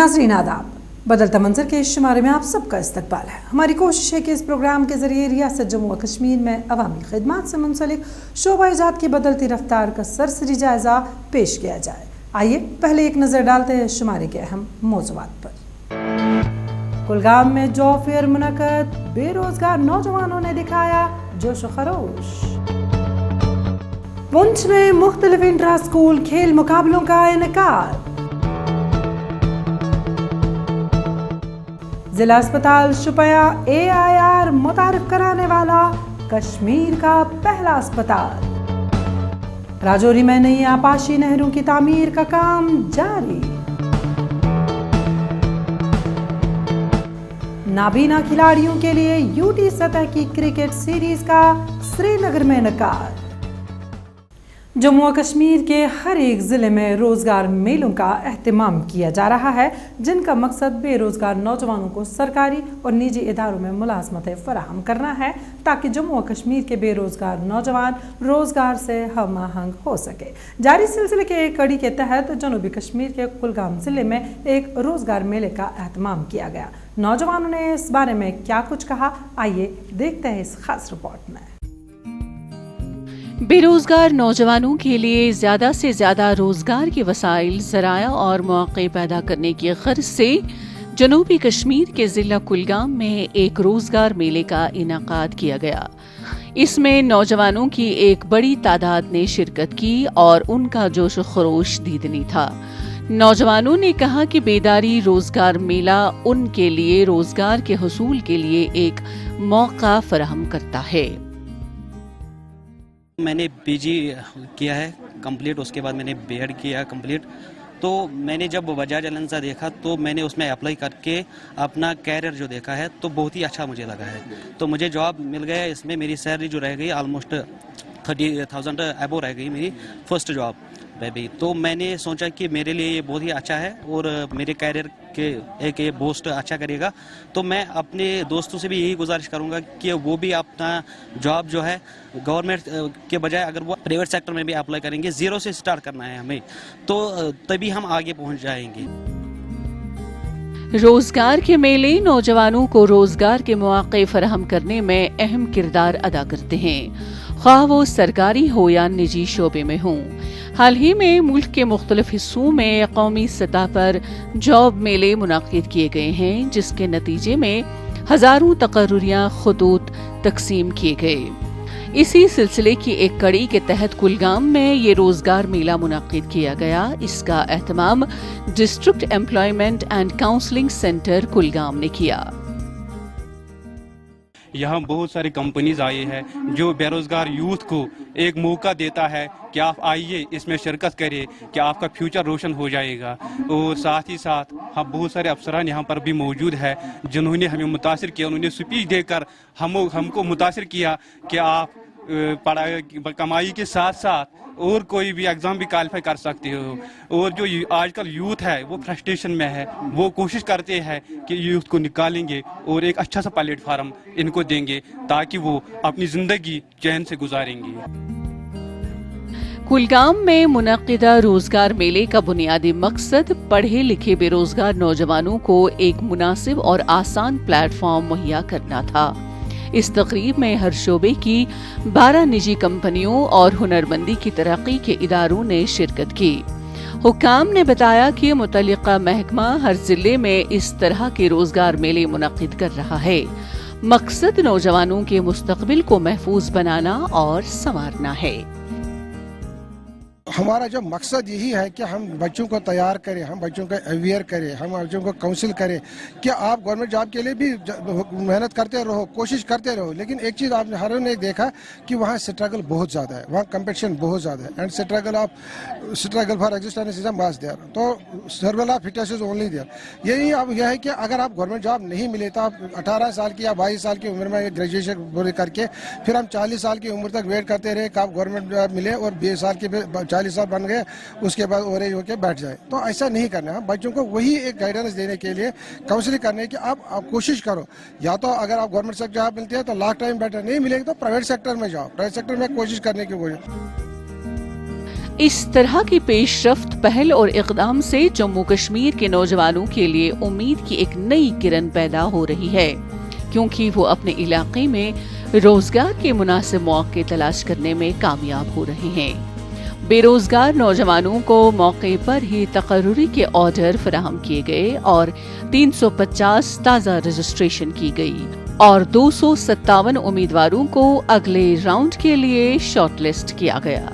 नाज़रीन आदाब, बदलता मंजर के इस शुमारे में आप सबका इस्तकबाल है। हमारी कोशिश है कि इस प्रोग्राम के ज़रिए रियासत जम्मू व कश्मीर में अवामी खिदमात से मुंसलिक शोबा-ए-जात की बदलती रफ्तार का सरसरी जायज़ा पेश किया जाए। आइए पहले एक नज़र डालते हैं शुमारे के अहम मौज़ूआत पर। कुलगाम में जॉब फेयर मुनक़द, बेरोजगार नौजवानों ने दिखाया जोश व खरोश। पुंछ में मुख्तलिफ इंट्रा स्कूल खेल मुकाबलों का इनेकाद। जिला अस्पताल शुपया AIR मुतारिफ कराने वाला कश्मीर का पहला अस्पताल। राजौरी में नई आपाशी नहरों की तामीर का काम जारी। नाबीना खिलाड़ियों के लिए UT सतह की क्रिकेट सीरीज का श्रीनगर में इनेकाद। जम्मू व कश्मीर के हर एक ज़िले में रोज़गार मेलों का एहतमाम किया जा रहा है, जिनका मकसद बेरोज़गार नौजवानों को सरकारी और निजी इदारों में मुलाजमतें फराहम करना है, ताकि जम्मू व कश्मीर के बेरोज़गार नौजवान रोज़गार से हम आहंग हो सके। जारी सिलसिले के एक कड़ी के तहत जनूबी कश्मीर के कुलगाम ज़िले में एक रोज़गार मेले का एहतमाम किया गया। नौजवानों ने इस बारे में क्या कुछ कहा, आइए देखते हैं इस खास रिपोर्ट में। बेरोजगार नौजवानों के लिए ज़्यादा से ज़्यादा रोज़गार के वसाइल, ज़राया और मौक़े पैदा करने की गर्ज से जनूबी कश्मीर के ज़िला कुलगाम में एक रोज़गार मेले का इनाकाद किया गया। इसमें नौजवानों की एक बड़ी तादाद ने शिरकत की और उनका जोश व खरोश दीदनी था। नौजवानों ने कहा कि बेदारी रोज़गार मेला उनके लिए रोज़गार के हुसूल के लिए एक मौका फराहम करता है। मैंने PG किया है कंप्लीट, उसके बाद मैंने B.Ed किया कंप्लीट। तो मैंने जब बजाज एलायंस देखा तो मैंने उसमें अप्लाई करके अपना कैरियर जो देखा है तो बहुत ही अच्छा मुझे लगा है। तो मुझे जॉब मिल गया, इसमें मेरी सैलरी जो रह गई ऑलमोस्ट 30,000 अबो रह गई मेरी फर्स्ट जॉब पे भी। तो मैंने सोचा कि मेरे लिए ये बहुत ही अच्छा है और मेरे कैरियर के एक ये बूस्ट अच्छा करेगा। तो मैं अपने दोस्तों से भी यही गुजारिश करूंगा कि वो भी अपना जॉब जो है गवर्नमेंट के बजाय अगर वो प्राइवेट सेक्टर में भी अप्लाई करेंगे, जीरो से स्टार्ट करना है हमें, तो तभी हम आगे पहुंच जाएंगे। रोजगार के मेले नौजवानों को रोजगार के मौके फराहम करने में अहम किरदार अदा करते हैं, ख्वाह वो सरकारी हो या निजी शोबे में हों। हाल ही में मुल्क के मुख्तलिफ हिस्सों में कौमी सतह पर जॉब मेले मुनाकिद किए गए हैं, जिसके नतीजे में हजारों तकर्रुरियां खतूत तकसीम किए गए। इसी सिलसिले की एक कड़ी के तहत कुलगाम में ये रोजगार मेला मुनाकिद किया गया। इसका एहतमाम district employment and counselling centre Kulgam ने किया। यहाँ बहुत सारी कंपनीज आई है जो बेरोजगार यूथ को एक मौका देता है कि आप आइए इसमें शिरकत करिए कि आपका फ्यूचर रोशन हो जाएगा। और साथ ही साथ हम बहुत सारे अफसरान यहाँ पर भी मौजूद है जिन्होंने हमें मुतासिर किया। उन्होंने स्पीच देकर हमको मुतासिर किया कि आप पढ़ाई कमाई के साथ साथ और कोई भी एग्ज़ाम भी क्वालिफाई कर सकते हो। और जो आजकल यूथ है वो फ्रस्ट्रेशन में है, वो कोशिश करते हैं कि यूथ को निकालेंगे और एक अच्छा सा प्लेटफार्म इनको देंगे ताकि वो अपनी ज़िंदगी चैन से गुजारेंगे। कुलगाम में मुनक़िदा रोजगार मेले का बुनियादी मकसद पढ़े लिखे बेरोजगार नौजवानों को एक मुनासिब और आसान प्लेटफॉर्म मुहैया करना था। इस तकरीब में हर शोबे की 12 निजी कंपनियों और हुनरमंदी की तरक्की के इदारों ने शिरकत की। हुक्काम ने बताया कि मुतल्लिका महकमा हर जिले में इस तरह के रोजगार मेले मुनक़िद कर रहा है। मकसद नौजवानों के मुस्तकबिल को महफूज बनाना और संवारना है। हमारा जो मकसद यही है कि हम बच्चों को तैयार करें, हम बच्चों को अवेयर करें, हम बच्चों को काउंसिल करें कि आप गवर्नमेंट जॉब के लिए भी मेहनत करते रहो, कोशिश करते रहो। लेकिन एक चीज़ आपने हर ने देखा कि वहाँ स्ट्रगल बहुत ज़्यादा है, वहाँ कंपटीशन बहुत ज़्यादा है and struggle for existence is was there. तो survival of fittest is only there. यही अब यह है कि अगर आप गवर्नमेंट जॉब नहीं मिले तो आप 18 साल की या 22 साल की उम्र में ग्रेजुएशन पूरी करके फिर हम 40 साल की उम्र तक वेट करते रहे कि आप गवर्नमेंट जॉब मिले और 20 साल के 40 साल बन गए उसके बाद ओवरेज होकर बैठ जाए। तो ऐसा नहीं करना है। बच्चों को वही एक गाइडेंस देने के लिए काउंसलिंग करने की आप कोशिश करो, या तो अगर आप गवर्नमेंट सेक्टर जॉब मिलती है तो लास्ट टाइम बेटर, नहीं मिलेगी तो प्राइवेट सेक्टर में जाओ, प्राइवेट सेक्टर में कोशिश करने की कोशिश। اس طرح کی پیش رفت پہل اور اقدام سے جموں کشمیر کے نوجوانوں کے لیے امید کی ایک نئی کرن پیدا ہو رہی ہے، کیونکہ وہ اپنے علاقے میں روزگار کے مناسب مواقع تلاش کرنے میں کامیاب ہو رہے ہیں۔ بے روزگار نوجوانوں کو موقع پر ہی تقرری کے آرڈر فراہم کیے گئے اور 350 تازہ رجسٹریشن کی گئی اور 257 امیدواروں کو اگلے راؤنڈ کے لیے شارٹ لسٹ کیا گیا۔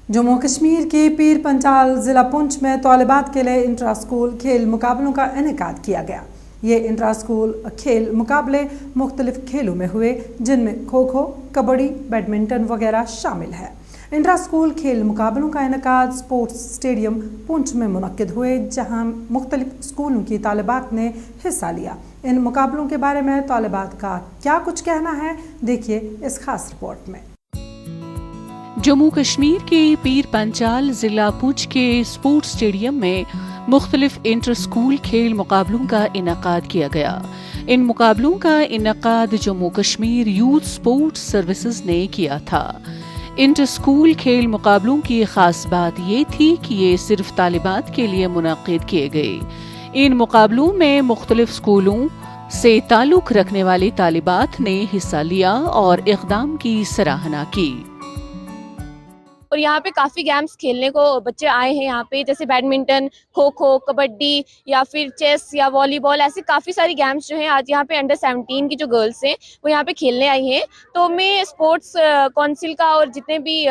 جموں کشمیر کے پیر پنچال ضلع پونچھ میں طالبات کے لیے انٹرا اسکول کھیل مقابلوں کا انعقاد کیا گیا۔ یہ انٹرا اسکول کھیل مقابلے مختلف کھیلوں میں ہوئے، جن میں کھوکھو، کبڈی، بیڈمنٹن وغیرہ شامل ہے۔ انٹرا اسکول کھیل مقابلوں کا انعقاد اسپورٹس اسٹیڈیم پونچھ میں منعقد ہوئے، جہاں مختلف اسکولوں کی طالبات نے حصہ لیا۔ ان مقابلوں کے بارے میں طالبات کا کیا کچھ کہنا ہے، دیکھیے اس خاص رپورٹ میں۔ جموں کشمیر کے پیر پنچال ضلع پونچھ کے اسپورٹس اسٹیڈیم میں مختلف انٹر اسکول کھیل مقابلوں کا انعقاد کیا گیا۔ ان مقابلوں کا انعقاد Jammu Kashmir youth sports services نے کیا تھا۔ انٹر اسکول کھیل مقابلوں کی خاص بات یہ تھی کہ یہ صرف طالبات کے لیے منعقد کیے گئے۔ ان مقابلوں میں مختلف اسکولوں سے تعلق رکھنے والی طالبات نے حصہ لیا اور اقدام کی سراہنا کی۔ اور یہاں پہ کافی گیمز کھیلنے کو بچے آئے ہیں یہاں پہ، جیسے بیڈمنٹن، کھوکھو، کبڈی یا پھر چیس یا والی بال، ایسی کافی ساری گیمز جو ہیں آج یہاں پہ انڈر 17 کی جو گرلس ہیں وہ یہاں پہ کھیلنے آئی ہیں۔ تو میں اسپورٹس کونسل کا اور جتنے بھی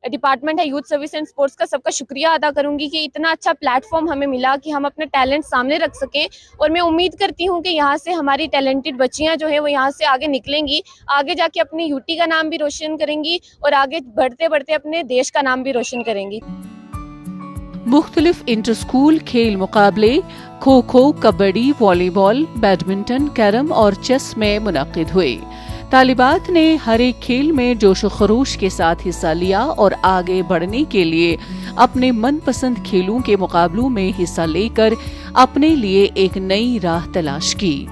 ڈپارٹمنٹ ہے یوتھ سروس اینڈ اسپورٹس کا، سب کا شکریہ ادا کروں گی کہ اتنا اچھا پلیٹ فارم ہمیں ملا کہ ہم اپنا ٹیلنٹ سامنے رکھ سکیں۔ اور میں امید کرتی ہوں کہ یہاں سے ہماری ٹیلنٹڈ بچیاں جو ہیں وہ یہاں سے آگے نکلیں گی، آگے جا کے اپنی یوٹی کا نام بھی روشن کریں گی اور آگے بڑھتے بڑھتے اپنے دیش کا نام بھی روشن کریں گی۔ مختلف انٹر اسکول کھیل مقابلے کھوکھو، کبڈی، والی بال، بیڈمنٹن، کیرم اور چیس میں منعقد ہوئے۔ طالبات نے ہر ایک کھیل میں جوش و خروش کے ساتھ حصہ لیا اور آگے بڑھنے کے لیے اپنے من پسند کھیلوں کے مقابلوں میں حصہ لے کر اپنے لیے ایک نئی راہ تلاش کی۔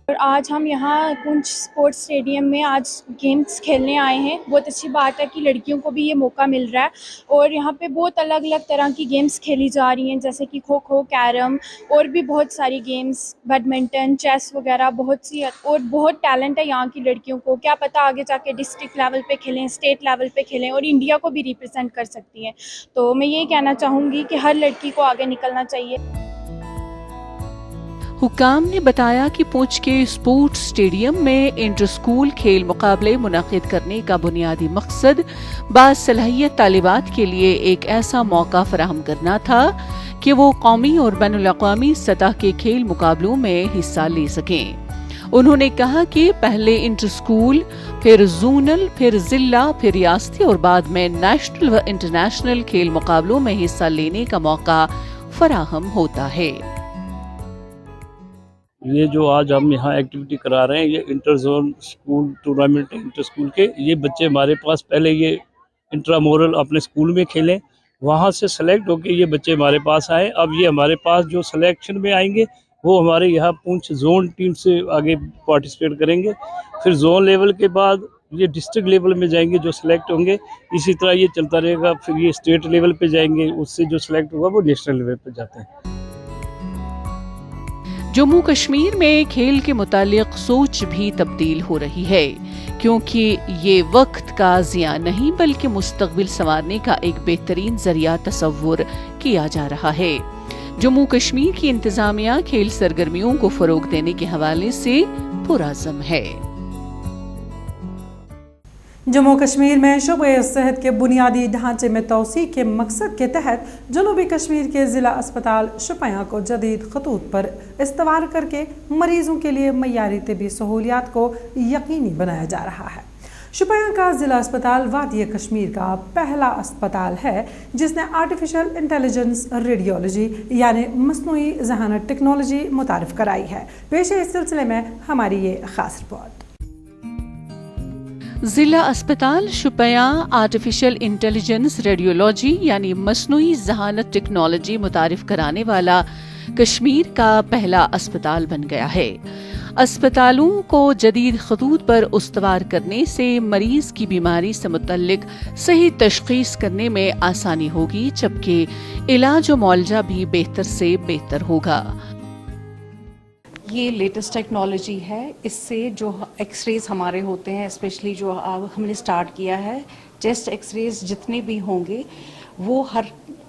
اور آج ہم یہاں پونچھ اسپورٹس اسٹیڈیم میں آج گیمز کھیلنے آئے ہیں۔ بہت اچھی بات ہے کہ لڑکیوں کو بھی یہ موقع مل رہا ہے اور یہاں پہ بہت الگ الگ طرح کی گیمز کھیلی جا رہی ہیں، جیسے کہ کھوکھو، کیرم اور بھی بہت ساری گیمز، بیڈمنٹن، چیس وغیرہ، بہت سی، اور بہت ٹیلنٹ ہے یہاں کی لڑکیوں کو۔ کیا پتہ آگے جا کے ڈسٹرکٹ لیول پہ کھیلیں، اسٹیٹ لیول پہ کھیلیں اور انڈیا کو بھی ریپرزینٹ کر سکتی ہیں۔ تو میں یہ کہنا چاہوں گی کہ ہر لڑکی کو آگے نکلنا چاہیے۔ حکام نے بتایا کہ پونچھ کے اسپورٹس اسٹیڈیم میں انٹر اسکول کھیل مقابلے منعقد کرنے کا بنیادی مقصد باصلاحیت طالبات کے لیے ایک ایسا موقع فراہم کرنا تھا کہ وہ قومی اور بین الاقوامی سطح کے کھیل مقابلوں میں حصہ لے سکیں۔ انہوں نے کہا کہ پہلے انٹر اسکول، پھر زونل، پھر ضلع، پھر ریاستی اور بعد میں نیشنل و انٹرنیشنل کھیل مقابلوں میں حصہ لینے کا موقع فراہم ہوتا ہے۔ یہ جو آج ہم یہاں ایکٹیویٹی کرا رہے ہیں، یہ inter zone school tournament inter school کے، یہ بچے ہمارے پاس پہلے یہ انٹرا مورل اپنے اسکول میں کھیلیں، وہاں سے سلیکٹ ہو کے یہ بچے ہمارے پاس آئے۔ اب یہ ہمارے پاس جو سلیکشن میں آئیں گے وہ ہمارے یہاں پونچھ زون ٹیم سے آگے پارٹیسپیٹ کریں گے، پھر زون لیول کے بعد یہ ڈسٹرکٹ لیول میں جائیں گے جو سلیکٹ ہوں گے، اسی طرح یہ چلتا رہے گا، پھر یہ اسٹیٹ لیول پہ جائیں گے، اس سے جو سلیکٹ ہوگا وہ نیشنل لیول پہ جاتے ہیں۔ جموں کشمیر میں کھیل کے متعلق سوچ بھی تبدیل ہو رہی ہے، کیونکہ یہ وقت کا ضیاع نہیں بلکہ مستقبل سنوارنے کا ایک بہترین ذریعہ تصور کیا جا رہا ہے۔ جموں کشمیر کی انتظامیہ کھیل سرگرمیوں کو فروغ دینے کے حوالے سے پرعزم ہے۔ جموں کشمیر میں شعبہ صحت کے بنیادی ڈھانچے میں توسیع کے مقصد کے تحت جنوبی کشمیر کے ضلع اسپتال شوپیاں کو جدید خطوط پر استوار کر کے مریضوں کے لیے معیاری طبی سہولیات کو یقینی بنایا جا رہا ہے۔ شوپیاں کا ضلع اسپتال وادی کشمیر کا پہلا اسپتال ہے جس نے آرٹیفیشل انٹیلیجنس ریڈیولوجی یعنی مصنوعی ذہانت ٹیکنالوجی متعارف کرائی ہے۔ پیش ہے اس سلسلے میں ہماری یہ خاص رپورٹ۔ ضلع اسپتال شوپیاں آرٹیفیشل انٹیلیجنس ریڈیولوجی یعنی مصنوعی ذہانت ٹیکنالوجی متعارف کرانے والا کشمیر کا پہلا اسپتال بن گیا ہے۔ अस्पतालों को जदीद खतूत पर उस्तवार करने से मरीज की बीमारी से मुतल्लिक सही तशखीस करने में आसानी होगी, जबकि इलाज और मुआवजा भी बेहतर से बेहतर होगा। ये लेटेस्ट टेक्नोलॉजी है, इससे जो एक्सरेज हमारे होते हैं, स्पेशली जो हमने स्टार्ट किया है, चेस्ट एक्सरेज जितने भी होंगे वो हर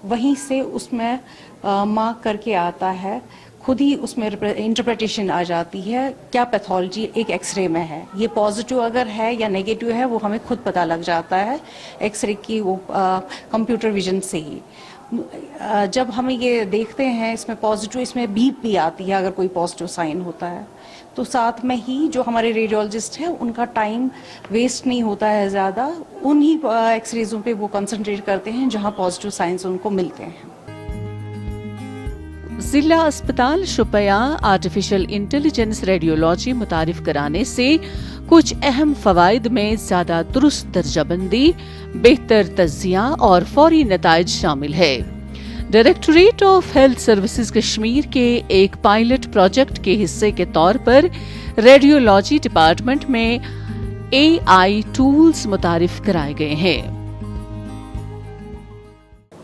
वहीं से उसमें मार्क करके आता है, खुद ही उसमें इंटरप्रिटेशन आ जाती है क्या पैथोलॉजी एक एक्सरे में है। ये पॉजिटिव अगर है या नेगेटिव है वो हमें खुद पता लग जाता है एक्सरे की वो कंप्यूटर विजन से ही। जब हम ये देखते हैं इसमें पॉजिटिव, इसमें बीप भी आती है अगर कोई पॉजिटिव साइन होता है, तो साथ में ही जो हमारे रेडियोलॉजिस्ट हैं उनका टाइम वेस्ट नहीं होता है ज़्यादा, उन्हीं एक्सरेज़ों पे वो कंसंट्रेट करते हैं जहाँ पॉजिटिव साइंस उनको मिलते हैं। जिला अस्पताल शुपया आर्टिफिशियल इंटेलिजेंस रेडियोलॉजी मुतारिफ कराने से कुछ अहम फवाइद में ज्यादा दुरुस्त दर्जाबंदी, बेहतर तज्जिया और फौरी नताइज शामिल है। Directorate of health services Kashmir के एक पायलट प्रोजेक्ट के हिस्से के तौर पर रेडियोलॉजी डिपार्टमेंट में AI टूल्स मुतारिफ कराए गए हैं।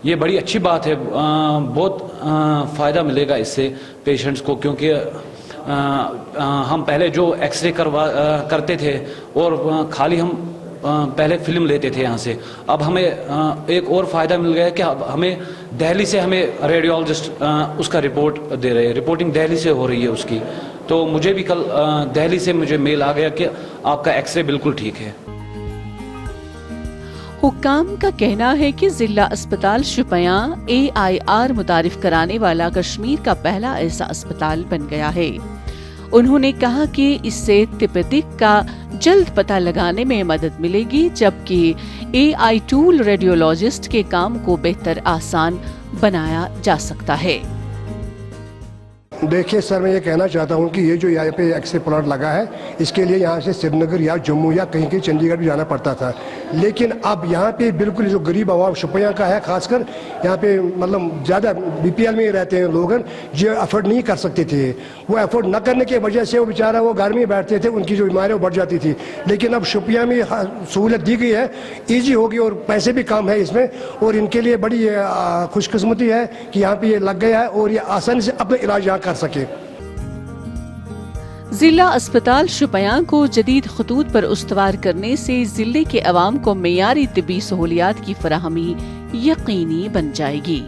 ये बड़ी अच्छी बात है, बहुत फ़ायदा मिलेगा इससे पेशेंट्स को, क्योंकि हम पहले जो एक्सरे करते थे और खाली हम पहले फिल्म लेते थे यहाँ से, अब हमें एक और फ़ायदा मिल गया है कि अब हमें दिल्ली से हमें रेडियोलॉजिस्ट उसका रिपोर्ट दे रहे हैं, रिपोर्टिंग दिल्ली से हो रही है उसकी। तो मुझे भी कल दिल्ली से मुझे मेल आ गया कि आपका एक्सरे बिल्कुल ठीक है। हुक्काम का कहना है कि जिला अस्पताल शुपया AIR मुतारिफ कराने वाला कश्मीर का पहला ऐसा अस्पताल बन गया है। उन्होंने कहा कि इससे तिब्बतिक का जल्द पता लगाने में मदद मिलेगी, जबकि AI टूल रेडियोलॉजिस्ट के काम को बेहतर आसान बनाया जा सकता है। देखिए सर, मैं ये कहना चाहता हूँ कि ये जो यहाँ पे एक्सरे प्लांट लगा है, इसके लिए यहाँ से श्रीनगर या जम्मू या कहीं कहीं चंडीगढ़ भी जाना पड़ता था, लेकिन अब यहाँ पे बिल्कुल जो गरीब आवाम शुपया का है, खासकर यहाँ पे मतलब ज़्यादा BPL में रहते हैं लोग जो अफोर्ड नहीं कर सकते थे, वो अफोर्ड न करने की वजह से वो बेचारा वो घर में बैठते थे, उनकी जो बीमारियाँ बढ़ जाती थी। लेकिन अब शुपया में सहूलत दी गई है, ईजी होगी और पैसे भी कम है इसमें, और इनके लिए बड़ी खुशकिस्मती है कि यहाँ पे ये लग गया है और ये आसानी से अपना इलाज यहाँ कर सके। जिला अस्पताल शुपया को जदीद खतूत पर उस्तवार करने से जिले के अवाम को मेयारी तिब्बी सहूलियात की फराहमी यकीनी बन जाएगी।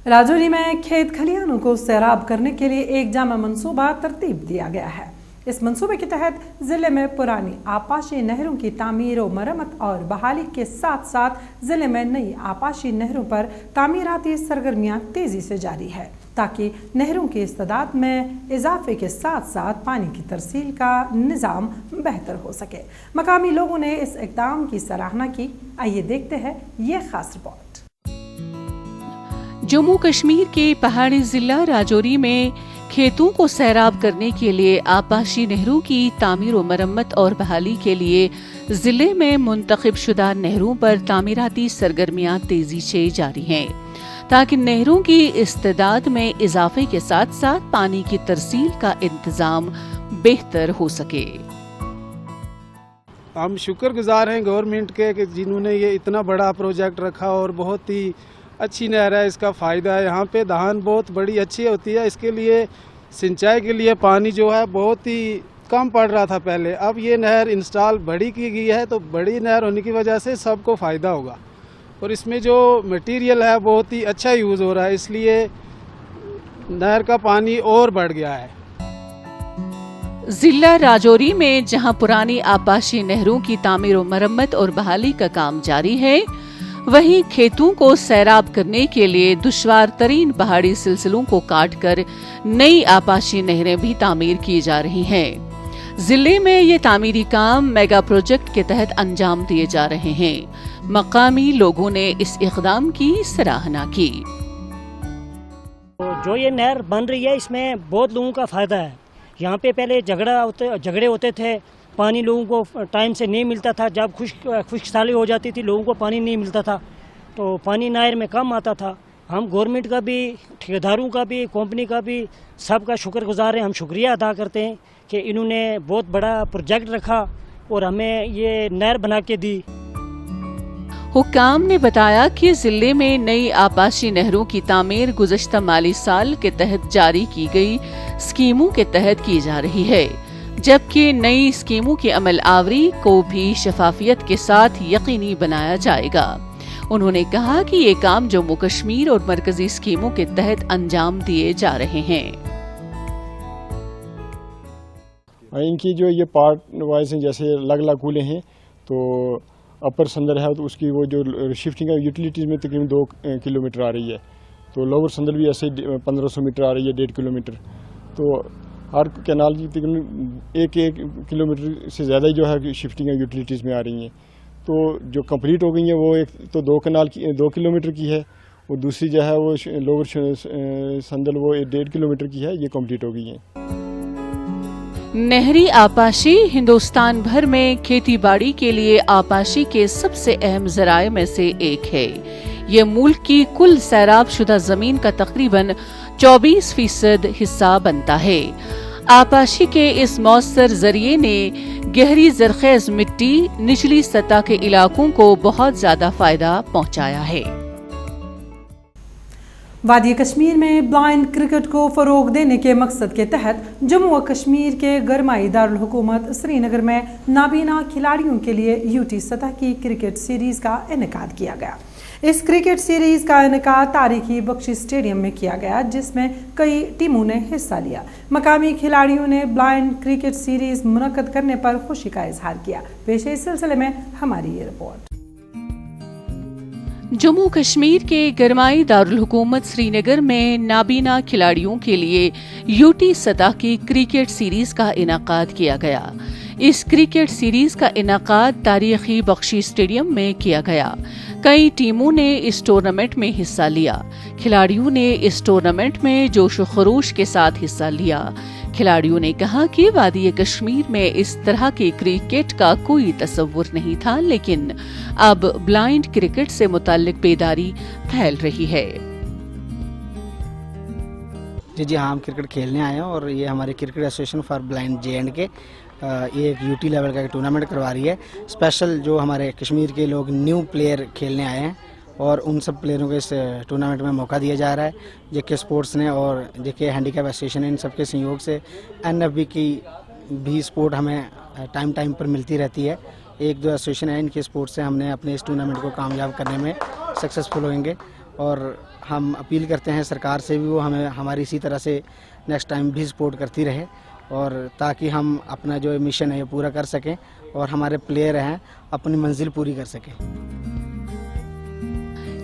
राजौरी में खेत खलिहानों को सैराब करने के लिए एक जामा मंसूबा तरतीब दिया गया है। इस मंसूबे के तहत जिले में पुरानी आपाशी नहरों की तामीर और मरम्मत और बहाली के साथ साथ जिले में नई आपाशी नहरों पर तामीराती सरगर्मियां तेजी से जारी है, ताकि नहरों की इस्तेदाद में इजाफे के साथ साथ पानी की तरसील का निज़ाम बेहतर हो सके। मकामी लोगों ने इस इक़दाम की सराहना की। आइए देखते हैं ये खास रिपोर्ट। जम्मू कश्मीर के पहाड़ी जिला राजौरी में खेतों को सैराब करने के लिए आपाशी नहरों की तामीर व मरम्मत और बहाली के लिए जिले में मुंतखब शुदा नहरों पर तामीराती सरगर्मियां तेजी से जारी हैं, ताकि नहरों की इस्तेदाद में इजाफे के साथ साथ पानी की तरसील का इंतजाम बेहतर हो सके। हम शुक्रगुजार हैं गवर्नमेंट के कि जिन्होंने ये इतना बड़ा प्रोजेक्ट रखा और बहुत ही अच्छी नहर है, इसका फ़ायदा है। यहाँ पे धान बहुत बड़ी अच्छी होती है, इसके लिए सिंचाई के लिए पानी जो है बहुत ही कम पड़ रहा था पहले। अब ये नहर इंस्टॉल बड़ी की गई है, तो बड़ी नहर होने की वजह से सबको फ़ायदा होगा और इसमें जो मटेरियल है बहुत ही अच्छा यूज़ हो रहा है, इसलिए नहर का पानी और बढ़ गया है। जिला राजौरी में जहां पुरानी आपाशी नहरों की तामीर व मरम्मत और बहाली का काम जारी है, वहीं खेतों को सैराब करने के लिए दुश्वार तरीन पहाड़ी सिलसिलों को काटकर नई आपाशी नहरें भी तामीर की जा रही हैं। जिले में ये तामीरी काम मेगा प्रोजेक्ट के तहत अंजाम दिए जा रहे हैं। मकामी लोगों ने इस इक़दाम की सराहना की। जो ये नहर बन रही है, इसमें बहुत लोगों का फायदा है। यहाँ पे पहले झगड़े होते थे, पानी लोगों को टाइम से नहीं मिलता था, जब खुश्क साली हो जाती थी लोगों को पानी नहीं मिलता था, तो पानी नहर में कम आता था। हम गवर्नमेंट का भी, ठेकेदारों का भी, कंपनी का भी सबका शुक्रगुजार हैं। हम शुक्रिया अदा करते हैं कि इन्होंने बहुत बड़ा प्रोजेक्ट रखा और हमें ये नहर बना के दी। हुक्काम ने बताया कि जिले में नई आपाशी नहरों की तामीर गुज़श्ता माली साल के तहत जारी की गई स्कीमों के तहत की जा रही है, जबकि नई स्कीमों की अमल आवरी को भी शफाफियत के साथ यकीनी बनाया जाएगा। उन्होंने कहा कि ये काम जम्मू कश्मीर और मरकजी स्कीमों के तहत अंजाम दिए जा रहे हैं। इनकी जो ये पार्ट वाइज हैं, जैसे अलग अलग कूलें हैं, तो अपर संदर है तो उसकी वो जो शिफ्टिंग है यूटिलिटीज़ में तकरीबन 2 किलोमीटर आ रही है, तो लोअर संदर भी ऐसे 1500 मीटर आ रही है, 1.5 किलोमीटर। तो हर कैनाल की तकरीबन 1 किलोमीटर से ज़्यादा ही जो है शिफ्टिंग है यूटिलिटीज़ में आ रही हैं। तो जो कंप्लीट हो गई है वो एक तो 2 कैनाल की 2 किलोमीटर की है, और दूसरी जो है वो लोअर संदल वो 1.5 किलोमीटर की है, ये कंप्लीट हो गई है। नहरी आपाशी हिंदुस्तान भर में खेती बाड़ी के लिए आपाशी के सबसे अहम जराए में से एक है। ये मुल्क की कुल सैराब शुदा जमीन का तकरीबन 24% हिस्सा बनता है। आपाशी के इस मौसर जरिए ने गहरी जरखेज मिट्टी निचली सतह के इलाकों को बहुत ज्यादा फायदा पहुंचाया है। वादी कश्मीर में ब्लाइंड क्रिकेट को फ़रोग देने के मकसद के तहत जम्मू व कश्मीर के गरमाई दारुल हुकूमत श्रीनगर में नाबीना खिलाड़ियों के लिए यूटी सतह की क्रिकेट सीरीज़ का इनेकाद किया गया। इस क्रिकेट सीरीज़ का इनेकाद तारीखी बख्शी स्टेडियम में किया गया, जिसमें कई टीमों ने हिस्सा लिया। मकामी खिलाड़ियों ने ब्लाइंड क्रिकेट सीरीज़ मुनक्कद करने पर खुशी का इजहार किया। पेश है इस सिलसिले में हमारी ये रिपोर्ट। जम्मू कश्मीर के गरमाई दारुल हुकूमत श्रीनगर में नाबीना खिलाड़ियों के लिए यूटी सतह की क्रिकेट सीरीज का इनाकाद किया गया। इस क्रिकेट सीरीज का इनाकाद तारीखी बख्शी स्टेडियम में किया गया। कई टीमों ने इस टूर्नामेंट में हिस्सा लिया। खिलाड़ियों ने इस टूर्नामेंट में जोश व खरोश के साथ हिस्सा लिया। खिलाड़ियों ने कहा कि वादी कश्मीर में इस तरह के क्रिकेट का कोई तस्वुर नहीं था, लेकिन अब ब्लाइंड क्रिकेट से मुताल्लिक बेदारी फैल रही है। जी हाँ, हम क्रिकेट खेलने आए हैं और ये हमारे cricket association for blind JNK ये एक यूटी लेवल का टूर्नामेंट करवा रही है। स्पेशल जो हमारे कश्मीर के लोग न्यू प्लेयर खेलने आए हैं और उन सब प्लेयरों को इस टूर्नामेंट में मौका दिया जा रहा है। JK स्पोर्ट्स ने और JK हैंडीकैप एसोसिएशन इन सबके सहयोग से NFB की भी सपोर्ट हमें टाइम पर मिलती रहती है। एक जो एसोसिएशन है इनके सपोर्ट से हमने अपने इस टूर्नामेंट को कामयाब करने में सक्सेसफुल होंगे, और हम अपील करते हैं सरकार से भी वो हमें हमारी इसी तरह से नेक्स्ट टाइम भी सपोर्ट करती रहे, और ताकि हम अपना जो मिशन है ये पूरा कर सकें और हमारे प्लेयर हैं अपनी मंजिल पूरी कर सकें।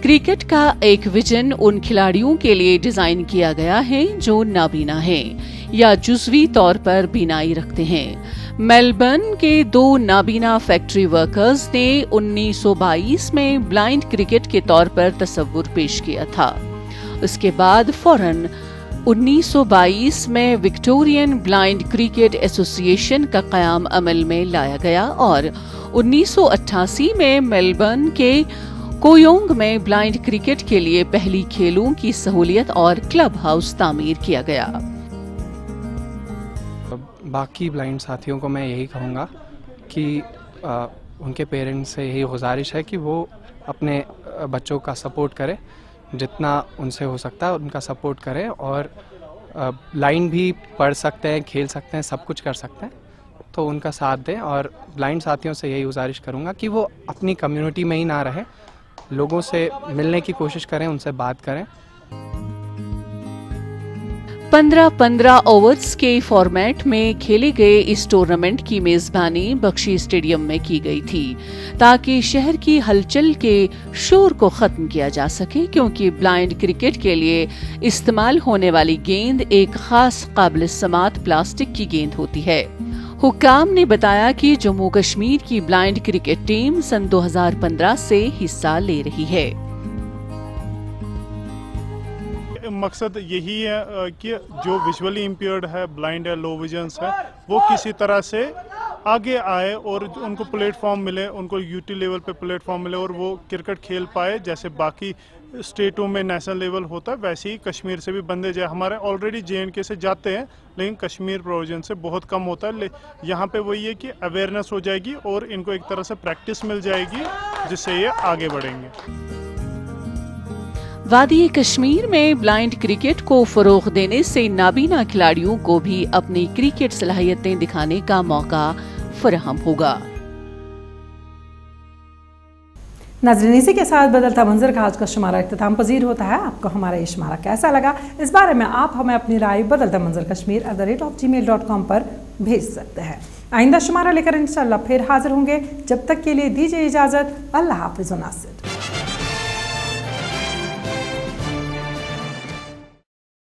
क्रिकेट का एक विजन उन खिलाड़ियों के लिए डिजाइन किया गया है जो नाबीना हैं या जुज़वी तौर पर बीनाई रखते हैं। मेलबर्न के 2 नाबीना फैक्ट्री वर्कर्स ने 1922 में ब्लाइंड क्रिकेट के तौर पर तस्वुर पेश किया था। उसके बाद फौरन 1922 में विक्टोरियन ब्लाइंड क्रिकेट एसोसिएशन का क़याम अमल में लाया गया और 1988 में मेलबर्न के कोयोंग में ब्लाइंड क्रिकेट के लिए पहली खेलों की सहूलियत और क्लब हाउस तामीर किया गया। बाकी ब्लाइंड साथियों को मैं यही कहूँगा कि उनके पेरेंट्स से यही गुजारिश है कि वो अपने बच्चों का सपोर्ट करें, जितना उनसे हो सकता है उनका सपोर्ट करें, और लाइन भी पढ़ सकते हैं, खेल सकते हैं, सब कुछ कर सकते हैं, तो उनका साथ दें। और ब्लाइंड साथियों से यही गुजारिश करूँगा कि वो अपनी कम्युनिटी में ही ना रहे, लोगों से मिलने की कोशिश करें, उनसे बात करें। 15-15 ओवर्स के फॉर्मेट में खेले गए इस टूर्नामेंट की मेजबानी बख्शी स्टेडियम में की गई थी, ताकि शहर की हलचल के शोर को खत्म किया जा सके, क्योंकि ब्लाइंड क्रिकेट के लिए इस्तेमाल होने वाली गेंद एक खास काबिल समात प्लास्टिक की गेंद होती है। हुक्काम ने बताया कि जम्मू कश्मीर की ब्लाइंड क्रिकेट टीम सन 2015 से हिस्सा ले रही है। मकसद यही है कि जो विजुअली इम्पेयर्ड है, ब्लाइंड है, लो विजन्स है, वो किसी तरह से आगे आए और उनको प्लेटफॉर्म मिले, उनको यूटी लेवल पे प्लेटफॉर्म मिले और वो क्रिकेट खेल पाए जैसे बाकी स्टेटों में नेशनल लेवल होता है, वैसे ही कश्मीर से भी बंदे जाए। हमारे ऑलरेडी JNK से जाते हैं, लेकिन कश्मीर प्रोविजन से बहुत कम होता है। यहाँ पे वही है कि अवेयरनेस हो जाएगी और इनको एक तरह से प्रैक्टिस मिल जाएगी, जिससे ये आगे बढ़ेंगे। वादी कश्मीर में ब्लाइंड क्रिकेट को फरोग देने से नाबीना खिलाड़ियों को भी अपनी क्रिकेट सलाहियतें दिखाने का मौका फराहम होगा। नाज़रीन, इसी के साथ बदलता मंजर का आज का शुमारा इख्तिताम पजीर होता है। आपको हमारा ये शुमारा कैसा लगा, इस बारे में आप हमें अपनी राय बदलता मंजर kashmir@gmail.com पर भेज सकते हैं। आइंदा शुमारा लेकर इंशाल्लाह फिर हाजिर होंगे। जब तक के लिए दीजिए इजाज़त। अल्लाह हाफ़िज़ व नासिर।